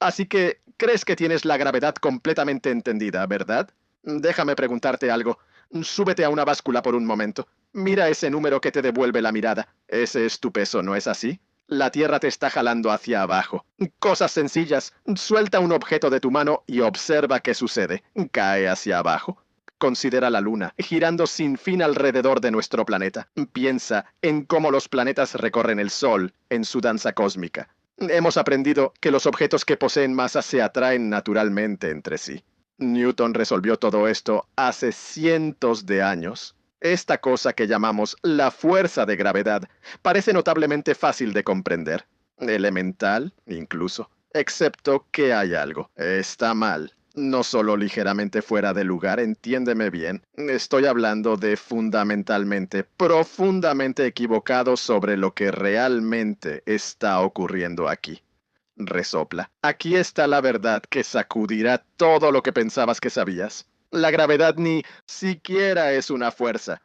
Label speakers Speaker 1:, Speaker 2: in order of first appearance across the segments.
Speaker 1: Así que, crees que tienes la gravedad completamente entendida, ¿verdad? Déjame preguntarte algo. Súbete a una báscula por un momento. Mira ese número que te devuelve la mirada. Ese es tu peso, ¿no es así? La Tierra te está jalando hacia abajo. Cosas sencillas. Suelta un objeto de tu mano y observa qué sucede. Cae hacia abajo. Considera la Luna, girando sin fin alrededor de nuestro planeta. Piensa en cómo los planetas recorren el Sol en su danza cósmica. Hemos aprendido que los objetos que poseen masa se atraen naturalmente entre sí. Newton resolvió todo esto hace cientos de años. Esta cosa que llamamos la fuerza de gravedad parece notablemente fácil de comprender, elemental incluso, excepto que hay algo. Está mal. No solo ligeramente fuera de lugar, entiéndeme bien. Estoy hablando de fundamentalmente, profundamente equivocado sobre lo que realmente está ocurriendo aquí. Resopla. Aquí está la verdad que sacudirá todo lo que pensabas que sabías. La gravedad ni siquiera es una fuerza.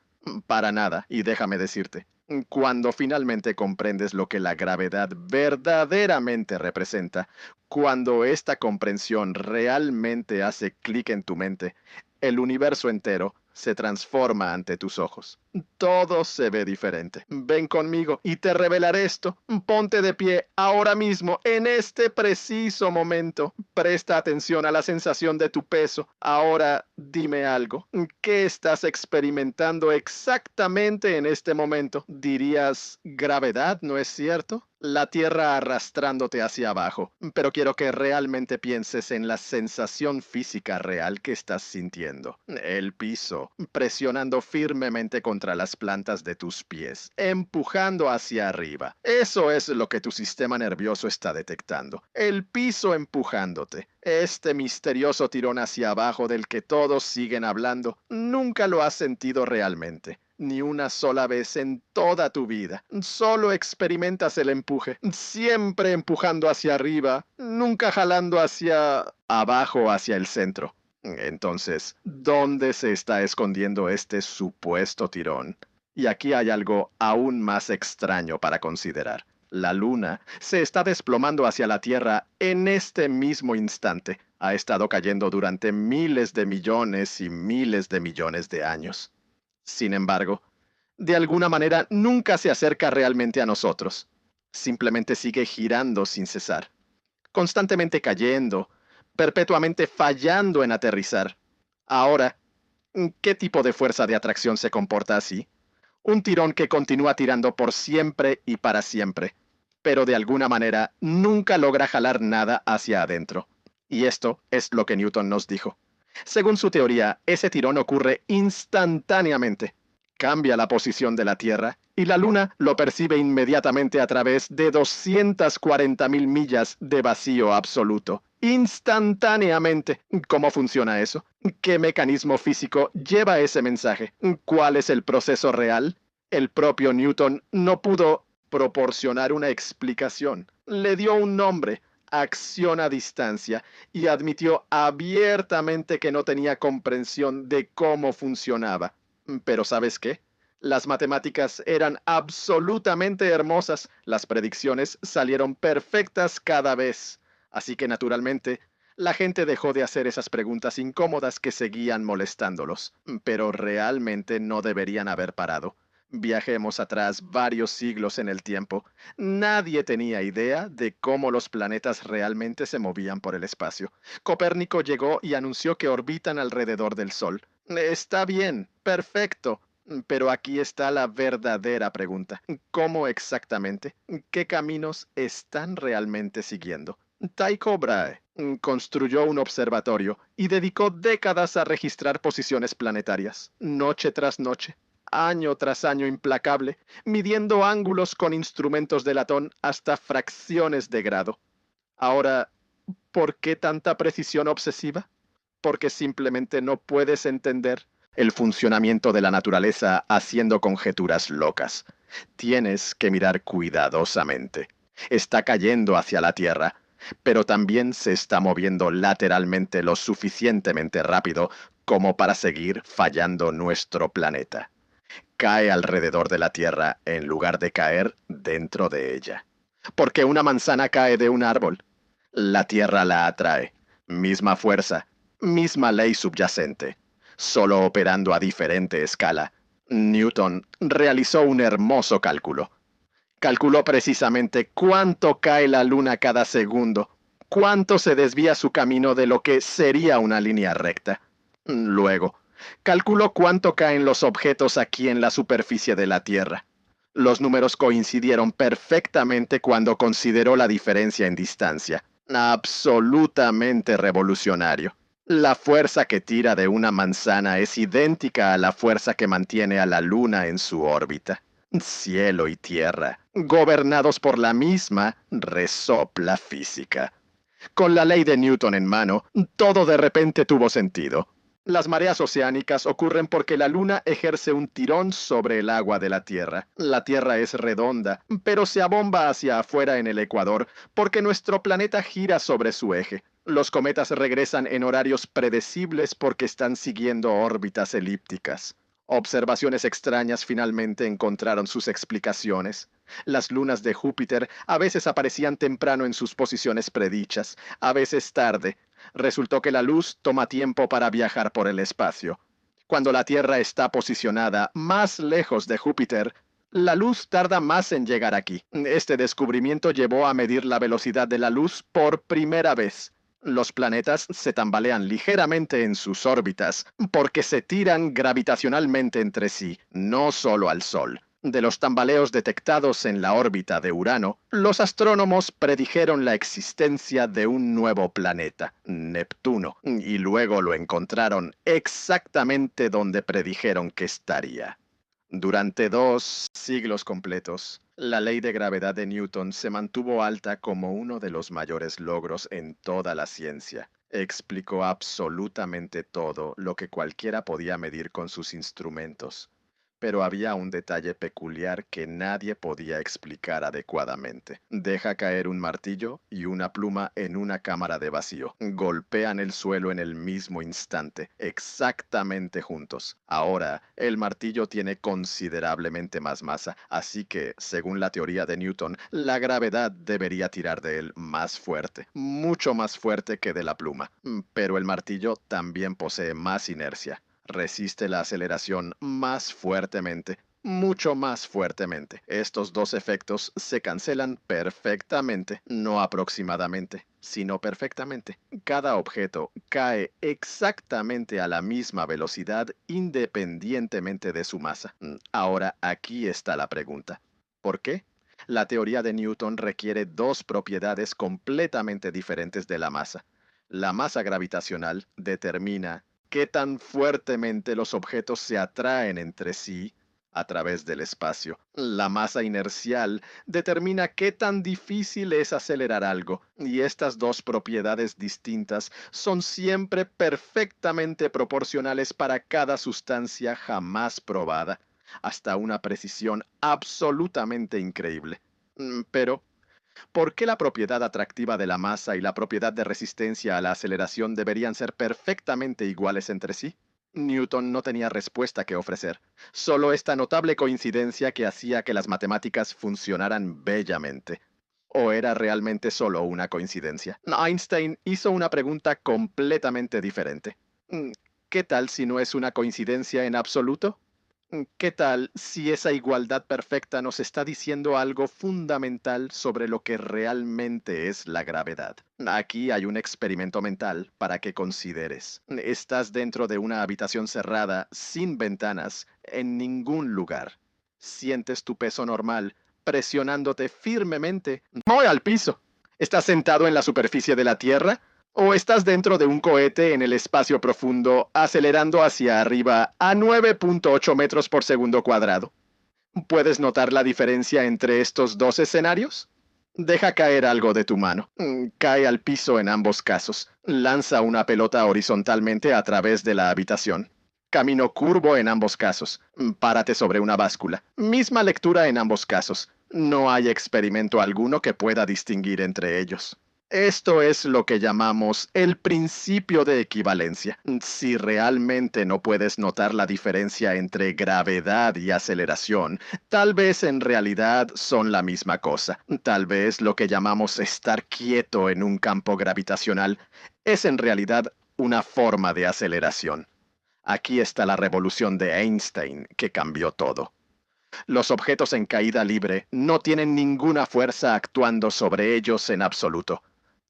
Speaker 1: Para nada, y déjame decirte, cuando finalmente comprendes lo que la gravedad verdaderamente representa, cuando esta comprensión realmente hace clic en tu mente, el universo entero se transforma ante tus ojos. Todo se ve diferente. Ven conmigo y te revelaré esto. Ponte de pie ahora mismo, en este preciso momento. Presta atención a la sensación de tu peso. Ahora dime algo. ¿Qué estás experimentando exactamente en este momento? Dirías gravedad, ¿no es cierto? La Tierra arrastrándote hacia abajo, pero quiero que realmente pienses en la sensación física real que estás sintiendo. El piso, presionando firmemente contra las plantas de tus pies, empujando hacia arriba. Eso es lo que tu sistema nervioso está detectando. El piso empujándote. Este misterioso tirón hacia abajo del que todos siguen hablando, nunca lo has sentido realmente. Ni una sola vez en toda tu vida. Solo experimentas el empuje, siempre empujando hacia arriba, nunca jalando hacia abajo, hacia el centro. Entonces, ¿dónde se está escondiendo este supuesto tirón? Y aquí hay algo aún más extraño para considerar. La Luna se está desplomando hacia la Tierra en este mismo instante. Ha estado cayendo durante miles de millones y miles de millones de años. Sin embargo, de alguna manera nunca se acerca realmente a nosotros. Simplemente sigue girando sin cesar, constantemente cayendo, perpetuamente fallando en aterrizar. Ahora, ¿qué tipo de fuerza de atracción se comporta así? Un tirón que continúa tirando por siempre y para siempre, pero de alguna manera nunca logra jalar nada hacia adentro. Y esto es lo que Newton nos dijo. Según su teoría, ese tirón ocurre instantáneamente. Cambia la posición de la Tierra y la Luna lo percibe inmediatamente a través de 240.000 millas de vacío absoluto. Instantáneamente. ¿Cómo funciona eso? ¿Qué mecanismo físico lleva ese mensaje? ¿Cuál es el proceso real? El propio Newton no pudo proporcionar una explicación. Le dio un nombre, acción a distancia, y admitió abiertamente que no tenía comprensión de cómo funcionaba. Pero ¿sabes qué? Las matemáticas eran absolutamente hermosas, las predicciones salieron perfectas cada vez. Así que naturalmente, la gente dejó de hacer esas preguntas incómodas que seguían molestándolos, pero realmente no deberían haber parado. Viajemos atrás varios siglos en el tiempo. Nadie tenía idea de cómo los planetas realmente se movían por el espacio. Copérnico llegó y anunció que orbitan alrededor del Sol. Está bien, perfecto. Pero aquí está la verdadera pregunta. ¿Cómo exactamente? ¿Qué caminos están realmente siguiendo? Tycho Brahe construyó un observatorio y dedicó décadas a registrar posiciones planetarias, noche tras noche, año tras año implacable, midiendo ángulos con instrumentos de latón hasta fracciones de grado. Ahora, ¿por qué tanta precisión obsesiva? Porque simplemente no puedes entender el funcionamiento de la naturaleza haciendo conjeturas locas. Tienes que mirar cuidadosamente. Está cayendo hacia la Tierra, pero también se está moviendo lateralmente lo suficientemente rápido como para seguir fallando nuestro planeta. Cae alrededor de la Tierra en lugar de caer dentro de ella. Porque una manzana cae de un árbol. La Tierra la atrae. Misma fuerza, misma ley subyacente, solo operando a diferente escala. Newton realizó un hermoso cálculo. Calculó precisamente cuánto cae la Luna cada segundo, cuánto se desvía su camino de lo que sería una línea recta. Luego, calculó cuánto caen los objetos aquí en la superficie de la Tierra. Los números coincidieron perfectamente cuando consideró la diferencia en distancia. Absolutamente revolucionario. La fuerza que tira de una manzana es idéntica a la fuerza que mantiene a la Luna en su órbita. Cielo y tierra, gobernados por la misma resopla física. Con la ley de Newton en mano, todo de repente tuvo sentido. Las mareas oceánicas ocurren porque la Luna ejerce un tirón sobre el agua de la Tierra. La Tierra es redonda, pero se abomba hacia afuera en el ecuador porque nuestro planeta gira sobre su eje. Los cometas regresan en horarios predecibles porque están siguiendo órbitas elípticas. Observaciones extrañas finalmente encontraron sus explicaciones. Las lunas de Júpiter a veces aparecían temprano en sus posiciones predichas, a veces tarde. Resultó que la luz toma tiempo para viajar por el espacio. Cuando la Tierra está posicionada más lejos de Júpiter, la luz tarda más en llegar aquí. Este descubrimiento llevó a medir la velocidad de la luz por primera vez. Los planetas se tambalean ligeramente en sus órbitas porque se tiran gravitacionalmente entre sí, no solo al Sol. De los tambaleos detectados en la órbita de Urano, los astrónomos predijeron la existencia de un nuevo planeta, Neptuno, y luego lo encontraron exactamente donde predijeron que estaría. Durante 2 siglos completos, la ley de gravedad de Newton se mantuvo alta como uno de los mayores logros en toda la ciencia. Explicó absolutamente todo lo que cualquiera podía medir con sus instrumentos. Pero había un detalle peculiar que nadie podía explicar adecuadamente. Deja caer un martillo y una pluma en una cámara de vacío. Golpean el suelo en el mismo instante, exactamente juntos. Ahora, el martillo tiene considerablemente más masa, así que, según la teoría de Newton, la gravedad debería tirar de él más fuerte, mucho más fuerte que de la pluma. Pero el martillo también posee más inercia. Resiste la aceleración más fuertemente, mucho más fuertemente. Estos dos efectos se cancelan perfectamente, no aproximadamente, sino perfectamente. Cada objeto cae exactamente a la misma velocidad independientemente de su masa. Ahora aquí está la pregunta. ¿Por qué? La teoría de Newton requiere dos propiedades completamente diferentes de la masa. La masa gravitacional determina qué tan fuertemente los objetos se atraen entre sí a través del espacio. La masa inercial determina qué tan difícil es acelerar algo, y estas dos propiedades distintas son siempre perfectamente proporcionales para cada sustancia jamás probada, hasta una precisión absolutamente increíble. Pero ¿por qué la propiedad atractiva de la masa y la propiedad de resistencia a la aceleración deberían ser perfectamente iguales entre sí? Newton no tenía respuesta que ofrecer, solo esta notable coincidencia que hacía que las matemáticas funcionaran bellamente. ¿O era realmente solo una coincidencia? Einstein hizo una pregunta completamente diferente. ¿Qué tal si no es una coincidencia en absoluto? ¿Qué tal si esa igualdad perfecta nos está diciendo algo fundamental sobre lo que realmente es la gravedad? Aquí hay un experimento mental para que consideres. Estás dentro de una habitación cerrada, sin ventanas, en ningún lugar. Sientes tu peso normal, presionándote firmemente, no al piso. ¿Estás sentado en la superficie de la Tierra? ¿O estás dentro de un cohete en el espacio profundo, acelerando hacia arriba a 9.8 metros por segundo cuadrado? ¿Puedes notar la diferencia entre estos dos escenarios? Deja caer algo de tu mano. Cae al piso en ambos casos. Lanza una pelota horizontalmente a través de la habitación. Camino curvo en ambos casos. Párate sobre una báscula. Misma lectura en ambos casos. No hay experimento alguno que pueda distinguir entre ellos. Esto es lo que llamamos el principio de equivalencia. Si realmente no puedes notar la diferencia entre gravedad y aceleración, tal vez en realidad son la misma cosa. Tal vez lo que llamamos estar quieto en un campo gravitacional es en realidad una forma de aceleración. Aquí está la revolución de Einstein que cambió todo. Los objetos en caída libre no tienen ninguna fuerza actuando sobre ellos en absoluto.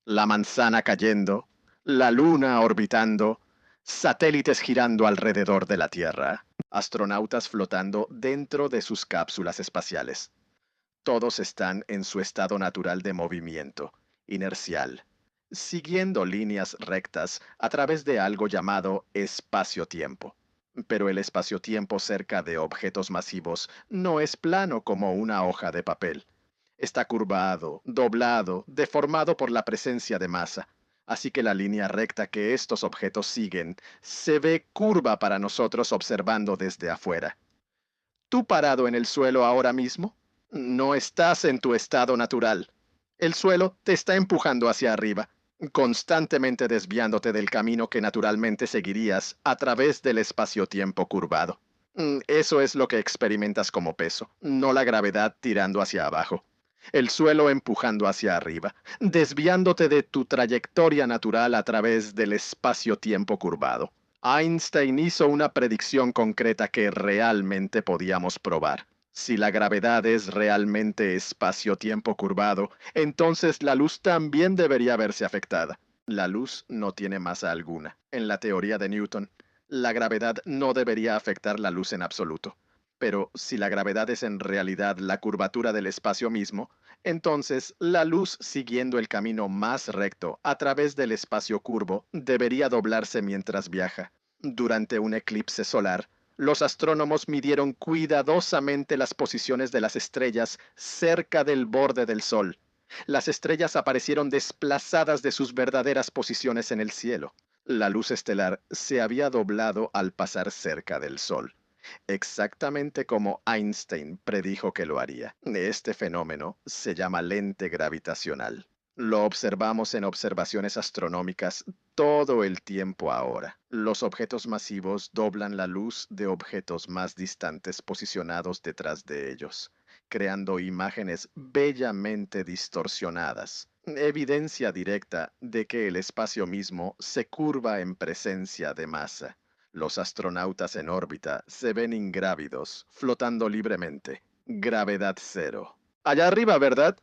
Speaker 1: La manzana cayendo, la luna orbitando, satélites girando alrededor de la Tierra, astronautas flotando dentro de sus cápsulas espaciales. Todos están en su estado natural de movimiento, inercial, siguiendo líneas rectas a través de algo llamado espacio-tiempo. Pero el espacio-tiempo cerca de objetos masivos no es plano como una hoja de papel. Está curvado, doblado, deformado por la presencia de masa. Así que la línea recta que estos objetos siguen se ve curva para nosotros observando desde afuera. ¿Tú parado en el suelo ahora mismo? No estás en tu estado natural. El suelo te está empujando hacia arriba, constantemente desviándote del camino que naturalmente seguirías a través del espacio-tiempo curvado. Eso es lo que experimentas como peso, no la gravedad tirando hacia abajo. El suelo empujando hacia arriba, desviándote de tu trayectoria natural a través del espacio-tiempo curvado. Einstein hizo una predicción concreta que realmente podíamos probar. Si la gravedad es realmente espacio-tiempo curvado, entonces la luz también debería verse afectada. La luz no tiene masa alguna. En la teoría de Newton, la gravedad no debería afectar la luz en absoluto. Pero si la gravedad es en realidad la curvatura del espacio mismo, entonces la luz siguiendo el camino más recto a través del espacio curvo debería doblarse mientras viaja. Durante un eclipse solar, los astrónomos midieron cuidadosamente las posiciones de las estrellas cerca del borde del Sol. Las estrellas aparecieron desplazadas de sus verdaderas posiciones en el cielo. La luz estelar se había doblado al pasar cerca del Sol, exactamente como Einstein predijo que lo haría. Este fenómeno se llama lente gravitacional. Lo observamos en observaciones astronómicas todo el tiempo ahora. Los objetos masivos doblan la luz de objetos más distantes posicionados detrás de ellos, creando imágenes bellamente distorsionadas, evidencia directa de que el espacio mismo se curva en presencia de masa. Los astronautas en órbita se ven ingrávidos, flotando libremente. Gravedad cero. Allá arriba, ¿verdad?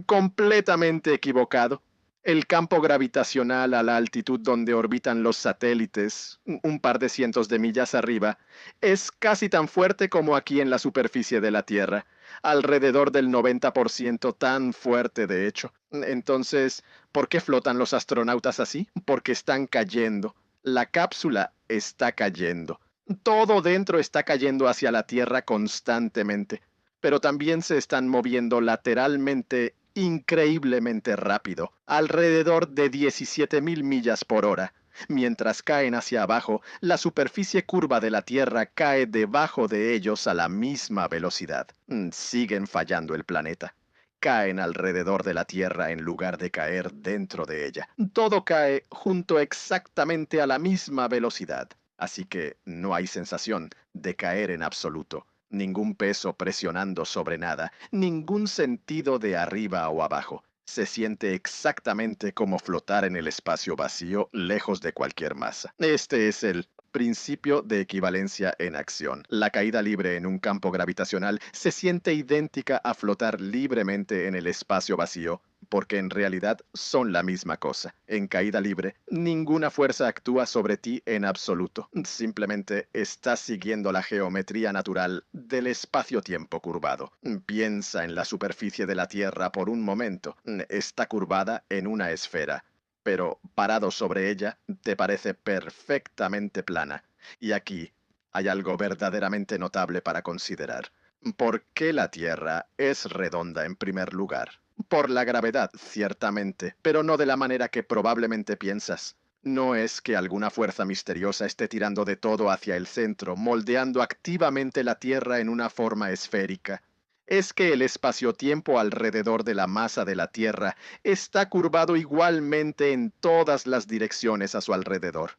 Speaker 1: Completamente equivocado. El campo gravitacional a la altitud donde orbitan los satélites, un par de cientos de millas arriba, es casi tan fuerte como aquí en la superficie de la Tierra, alrededor del 90% tan fuerte de hecho. Entonces, ¿por qué flotan los astronautas así? Porque están cayendo. La cápsula está cayendo. Todo dentro está cayendo hacia la Tierra constantemente, pero también se están moviendo lateralmente increíblemente rápido, alrededor de 17.000 millas por hora. Mientras caen hacia abajo, la superficie curva de la Tierra cae debajo de ellos a la misma velocidad. Siguen fallando el planeta. Caen alrededor de la Tierra en lugar de caer dentro de ella. Todo cae junto exactamente a la misma velocidad. Así que no hay sensación de caer en absoluto. Ningún peso presionando sobre nada, ningún sentido de arriba o abajo. Se siente exactamente como flotar en el espacio vacío, lejos de cualquier masa. Este es el principio de equivalencia en acción. La caída libre en un campo gravitacional se siente idéntica a flotar libremente en el espacio vacío, porque en realidad son la misma cosa. En caída libre, ninguna fuerza actúa sobre ti en absoluto. Simplemente estás siguiendo la geometría natural del espacio-tiempo curvado. Piensa en la superficie de la Tierra por un momento. Está curvada en una esfera, pero parado sobre ella te parece perfectamente plana. Y aquí hay algo verdaderamente notable para considerar. ¿Por qué la Tierra es redonda en primer lugar? Por la gravedad, ciertamente, pero no de la manera que probablemente piensas. No es que alguna fuerza misteriosa esté tirando de todo hacia el centro, moldeando activamente la Tierra en una forma esférica. es que el espaciotiempo alrededor de la masa de la Tierra está curvado igualmente en todas las direcciones a su alrededor.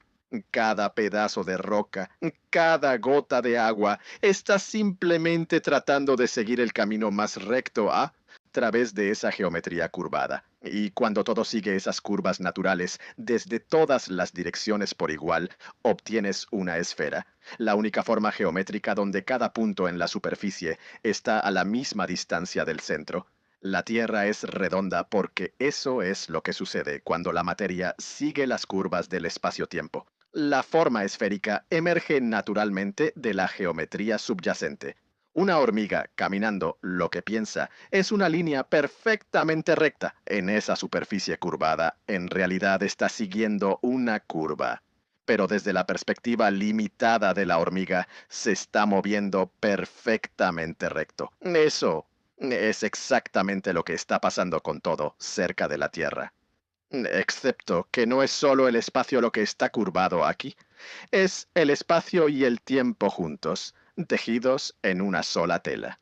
Speaker 1: Cada pedazo de roca, cada gota de agua está simplemente tratando de seguir el camino más recto a través de esa geometría curvada. Y cuando todo sigue esas curvas naturales desde todas las direcciones por igual, obtienes una esfera, la única forma geométrica donde cada punto en la superficie está a la misma distancia del centro. La Tierra es redonda porque eso es lo que sucede cuando la materia sigue las curvas del espacio-tiempo. La forma esférica emerge naturalmente de la geometría subyacente. Una hormiga caminando lo que piensa es una línea perfectamente recta. En esa superficie curvada, en realidad está siguiendo una curva. Pero desde la perspectiva limitada de la hormiga, se está moviendo perfectamente recto. Eso es exactamente lo que está pasando con todo cerca de la Tierra. Excepto que no es solo el espacio lo que está curvado aquí, es el espacio y el tiempo juntos, tejidos en una sola tela.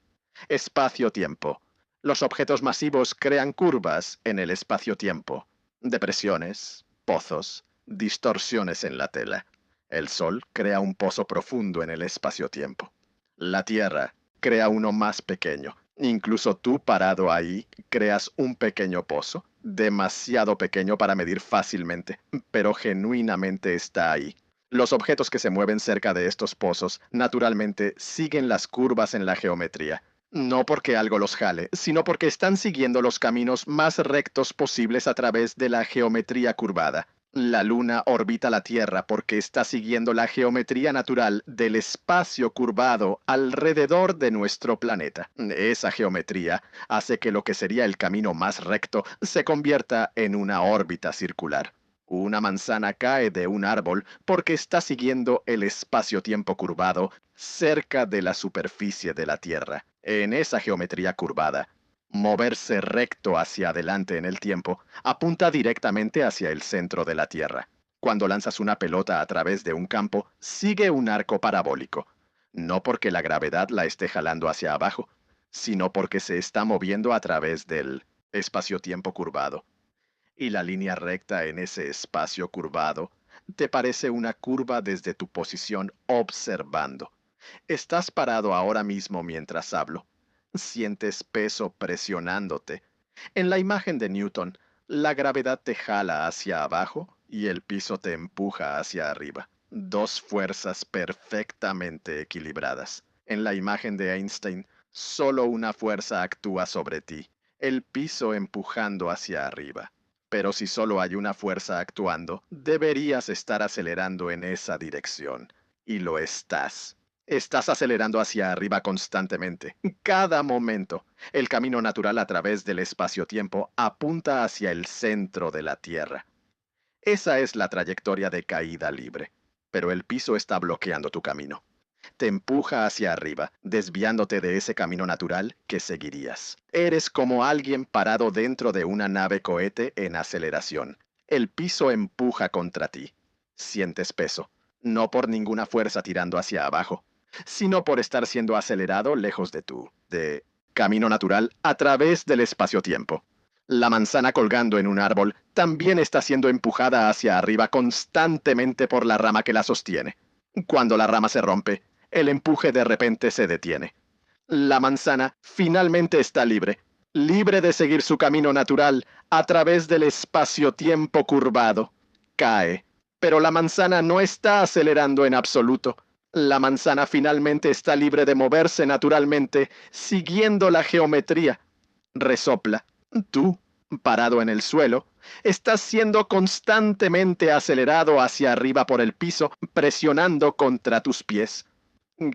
Speaker 1: Espacio-tiempo. Los objetos masivos crean curvas en el espacio-tiempo. Depresiones, pozos, distorsiones en la tela. El Sol crea un pozo profundo en el espacio-tiempo. La Tierra crea uno más pequeño. Incluso tú parado ahí creas un pequeño pozo, demasiado pequeño para medir fácilmente, pero genuinamente está ahí. Los objetos que se mueven cerca de estos pozos naturalmente siguen las curvas en la geometría. No porque algo los jale, sino porque están siguiendo los caminos más rectos posibles a través de la geometría curvada. La Luna orbita la Tierra porque está siguiendo la geometría natural del espacio curvado alrededor de nuestro planeta. Esa geometría hace que lo que sería el camino más recto se convierta en una órbita circular. Una manzana cae de un árbol porque está siguiendo el espacio-tiempo curvado cerca de la superficie de la Tierra. En esa geometría curvada, moverse recto hacia adelante en el tiempo apunta directamente hacia el centro de la Tierra. Cuando lanzas una pelota a través de un campo, sigue un arco parabólico. No porque la gravedad la esté jalando hacia abajo, sino porque se está moviendo a través del espacio-tiempo curvado. Y la línea recta en ese espacio curvado te parece una curva desde tu posición observando. Estás parado ahora mismo mientras hablo. Sientes peso presionándote. En la imagen de Newton, la gravedad te jala hacia abajo y el piso te empuja hacia arriba. Dos fuerzas perfectamente equilibradas. En la imagen de Einstein, solo una fuerza actúa sobre ti, el piso empujando hacia arriba. Pero si solo hay una fuerza actuando, deberías estar acelerando en esa dirección. Y lo estás. Estás acelerando hacia arriba constantemente, cada momento. El camino natural a través del espacio-tiempo apunta hacia el centro de la Tierra. Esa es la trayectoria de caída libre, pero el piso está bloqueando tu camino. Te empuja hacia arriba, desviándote de ese camino natural que seguirías. Eres como alguien parado dentro de una nave cohete en aceleración. El piso empuja contra ti. Sientes peso, no por ninguna fuerza tirando hacia abajo, sino por estar siendo acelerado lejos de camino natural a través del espacio-tiempo. La manzana colgando en un árbol también está siendo empujada hacia arriba constantemente por la rama que la sostiene. Cuando la rama se rompe, el empuje de repente se detiene. La manzana finalmente está libre, libre de seguir su camino natural a través del espacio-tiempo curvado. Cae, pero la manzana no está acelerando en absoluto. La manzana finalmente está libre de moverse naturalmente, siguiendo la geometría. Resopla. Tú, parado en el suelo, estás siendo constantemente acelerado hacia arriba por el piso, presionando contra tus pies.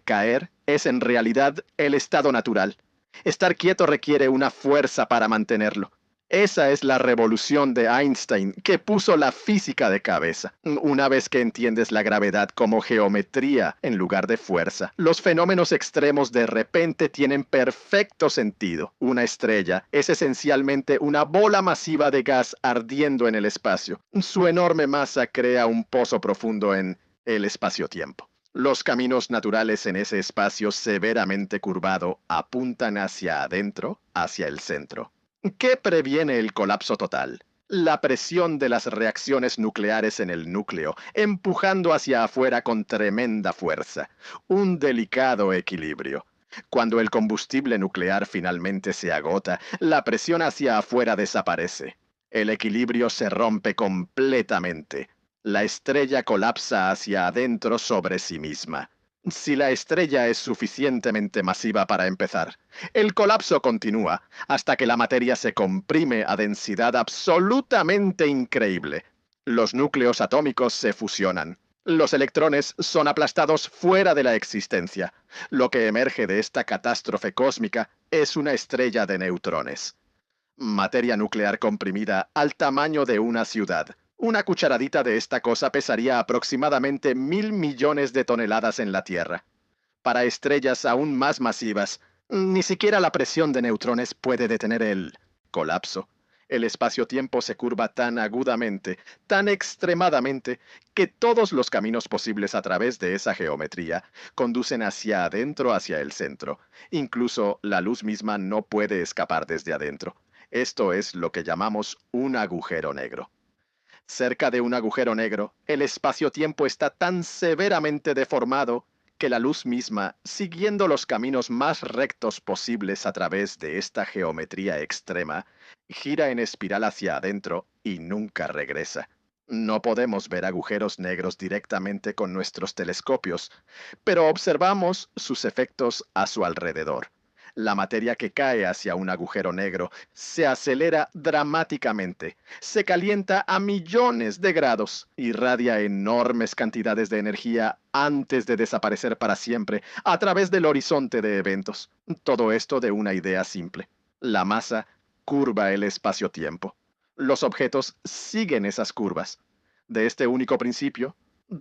Speaker 1: Caer es en realidad el estado natural. Estar quieto requiere una fuerza para mantenerlo. Esa es la revolución de Einstein que puso la física de cabeza. Una vez que entiendes la gravedad como geometría en lugar de fuerza, los fenómenos extremos de repente tienen perfecto sentido. Una estrella es esencialmente una bola masiva de gas ardiendo en el espacio. Su enorme masa crea un pozo profundo en el espacio-tiempo. Los caminos naturales en ese espacio severamente curvado apuntan hacia adentro, hacia el centro. ¿Qué previene el colapso total? La presión de las reacciones nucleares en el núcleo, empujando hacia afuera con tremenda fuerza. Un delicado equilibrio. Cuando el combustible nuclear finalmente se agota, la presión hacia afuera desaparece. El equilibrio se rompe completamente. La estrella colapsa hacia adentro sobre sí misma. Si la estrella es suficientemente masiva para empezar, el colapso continúa hasta que la materia se comprime a densidad absolutamente increíble. Los núcleos atómicos se fusionan. Los electrones son aplastados fuera de la existencia. Lo que emerge de esta catástrofe cósmica es una estrella de neutrones. Materia nuclear comprimida al tamaño de una ciudad. Una cucharadita de esta cosa pesaría aproximadamente 1.000 millones de toneladas en la Tierra. Para estrellas aún más masivas, ni siquiera la presión de neutrones puede detener el colapso. El espacio-tiempo se curva tan agudamente, tan extremadamente, que todos los caminos posibles a través de esa geometría conducen hacia adentro, hacia el centro. Incluso la luz misma no puede escapar desde adentro. Esto es lo que llamamos un agujero negro. Cerca de un agujero negro, el espacio-tiempo está tan severamente deformado que la luz misma, siguiendo los caminos más rectos posibles a través de esta geometría extrema, gira en espiral hacia adentro y nunca regresa. No podemos ver agujeros negros directamente con nuestros telescopios, pero observamos sus efectos a su alrededor. La materia que cae hacia un agujero negro se acelera dramáticamente, se calienta a millones de grados, irradia enormes cantidades de energía antes de desaparecer para siempre a través del horizonte de eventos. Todo esto de una idea simple. La masa curva el espacio-tiempo. Los objetos siguen esas curvas. De este único principio,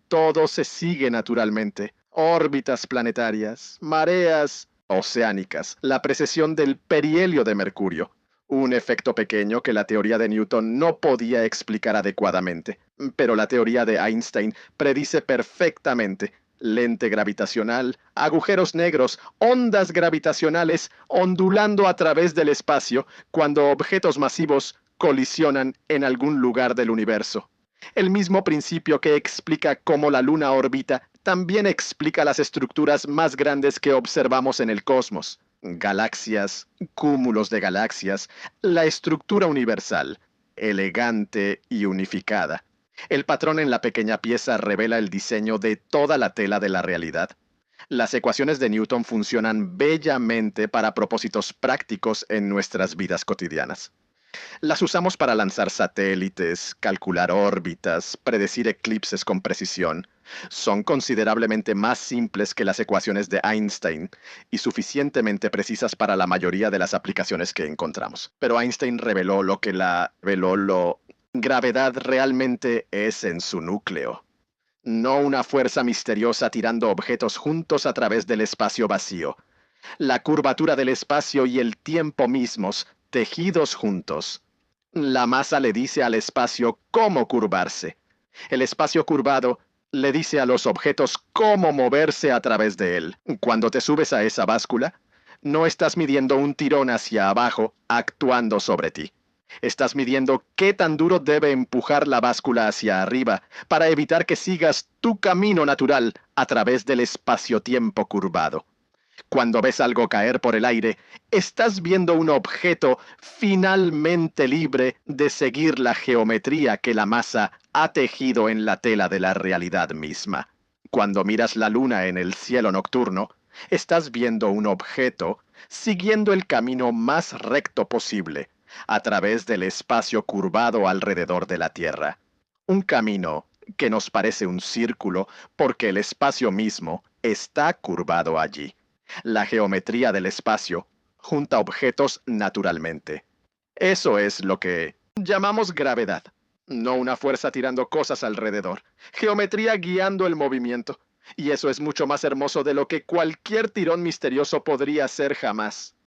Speaker 1: todo se sigue naturalmente. Órbitas planetarias, mareas oceánicas, la precesión del perihelio de Mercurio, un efecto pequeño que la teoría de Newton no podía explicar adecuadamente, pero la teoría de Einstein predice perfectamente. Lente gravitacional, agujeros negros, ondas gravitacionales ondulando a través del espacio cuando objetos masivos colisionan en algún lugar del universo. El mismo principio que explica cómo la Luna orbita también explica las estructuras más grandes que observamos en el cosmos. Galaxias, cúmulos de galaxias, la estructura universal, elegante y unificada. El patrón en la pequeña pieza revela el diseño de toda la tela de la realidad. Las ecuaciones de Newton funcionan bellamente para propósitos prácticos en nuestras vidas cotidianas. Las usamos para lanzar satélites, calcular órbitas, predecir eclipses con precisión. Son considerablemente más simples que las ecuaciones de Einstein y suficientemente precisas para la mayoría de las aplicaciones que encontramos. Pero Einstein reveló lo gravedad realmente es en su núcleo. No una fuerza misteriosa tirando objetos juntos a través del espacio vacío. La curvatura del espacio y el tiempo mismos, tejidos juntos. La masa le dice al espacio cómo curvarse. El espacio curvado le dice a los objetos cómo moverse a través de él. Cuando te subes a esa báscula, no estás midiendo un tirón hacia abajo actuando sobre ti. Estás midiendo qué tan duro debe empujar la báscula hacia arriba para evitar que sigas tu camino natural a través del espacio-tiempo curvado. Cuando ves algo caer por el aire, estás viendo un objeto finalmente libre de seguir la geometría que la masa ha tejido en la tela de la realidad misma. Cuando miras la luna en el cielo nocturno, estás viendo un objeto siguiendo el camino más recto posible a través del espacio curvado alrededor de la Tierra. Un camino que nos parece un círculo porque el espacio mismo está curvado allí. La geometría del espacio junta objetos naturalmente. Eso es lo que llamamos gravedad, no una fuerza tirando cosas alrededor, geometría guiando el movimiento. Y eso es mucho más hermoso de lo que cualquier tirón misterioso podría ser jamás.